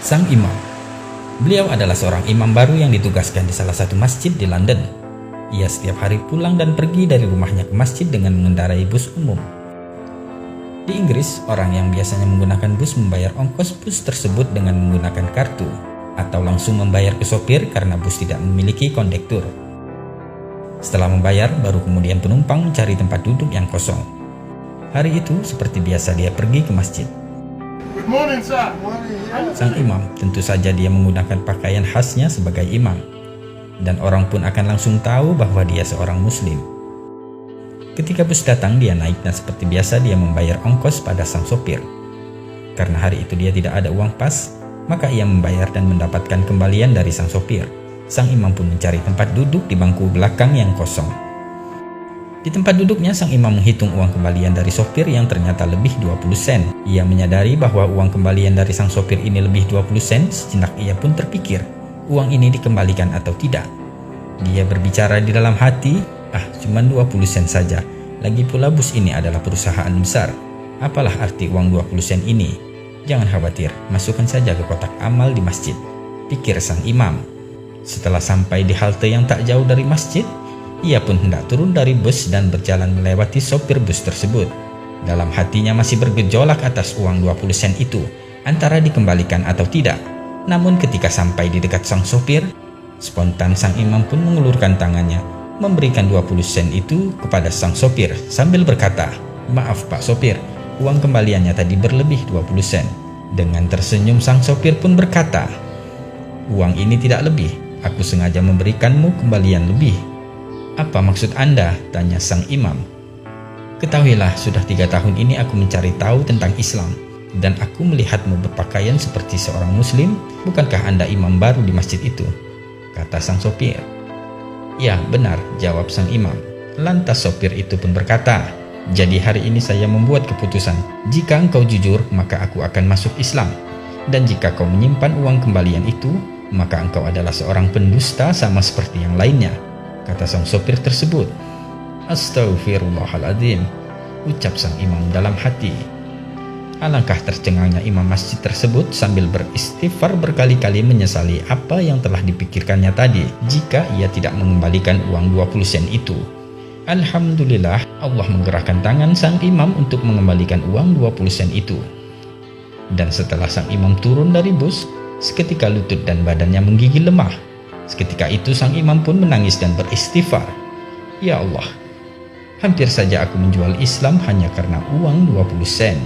Sang imam. Beliau adalah seorang imam baru yang ditugaskan di salah satu masjid di London. Ia setiap hari pulang dan pergi dari rumahnya ke masjid dengan mengendarai bus umum. Di Inggris, orang yang biasanya menggunakan bus membayar ongkos bus tersebut dengan menggunakan kartu, atau langsung membayar ke sopir karena bus tidak memiliki kondektur. Setelah membayar, baru kemudian penumpang mencari tempat duduk yang kosong. Hari itu, seperti biasa dia pergi ke masjid. Good morning, sir. Sang imam, tentu saja dia menggunakan pakaian khasnya sebagai imam. Dan orang pun akan langsung tahu bahwa dia seorang muslim. Ketika bus datang, dia naik dan seperti biasa dia membayar ongkos pada sang sopir. Karena hari itu dia tidak ada uang pas, maka ia membayar dan mendapatkan kembalian dari sang sopir. Sang imam pun mencari tempat duduk di bangku belakang yang kosong. Di tempat duduknya, sang imam menghitung uang kembalian dari sopir yang ternyata lebih 20 sen. Ia menyadari bahwa uang kembalian dari sang sopir ini lebih 20 sen, sejenak ia pun terpikir, uang ini dikembalikan atau tidak. Dia berbicara di dalam hati, cuma 20 sen saja. Lagi pula bus ini adalah perusahaan besar. Apalah arti uang 20 sen ini? Jangan khawatir, masukkan saja ke kotak amal di masjid, pikir sang imam. Setelah sampai di halte yang tak jauh dari masjid, ia pun hendak turun dari bus dan berjalan melewati sopir bus tersebut. Dalam hatinya masih bergejolak atas uang 20 sen itu, antara dikembalikan atau tidak. Namun ketika sampai di dekat sang sopir, spontan sang imam pun mengulurkan tangannya, memberikan 20 sen itu kepada sang sopir sambil berkata, "Maaf Pak Sopir, uang kembaliannya tadi berlebih 20 sen. Dengan tersenyum sang sopir pun berkata, "Uang ini tidak lebih, aku sengaja memberikanmu kembalian lebih." "Apa maksud Anda?" tanya sang imam. "Ketahuilah, sudah 3 tahun ini aku mencari tahu tentang Islam, dan aku melihatmu berpakaian seperti seorang muslim. Bukankah Anda imam baru di masjid itu?" kata sang sopir. "Ya, benar," jawab sang imam. Lantas sopir itu pun berkata, "Jadi hari ini saya membuat keputusan, jika engkau jujur maka aku akan masuk Islam, dan jika kau menyimpan uang kembalian itu, maka engkau adalah seorang pendusta sama seperti yang lainnya," kata sang sopir tersebut. "Astaghfirullahaladzim," ucap sang imam dalam hati. Alangkah tercengangnya imam masjid tersebut sambil beristighfar berkali-kali menyesali apa yang telah dipikirkannya tadi jika ia tidak mengembalikan uang 20 sen itu. Alhamdulillah, Allah menggerakkan tangan sang imam untuk mengembalikan uang 20 sen itu. Dan setelah sang imam turun dari bus, seketika lutut dan badannya menggigil lemah. Seketika itu sang imam pun menangis dan beristighfar, "Ya Allah, hampir saja aku menjual Islam hanya karena uang 20 sen."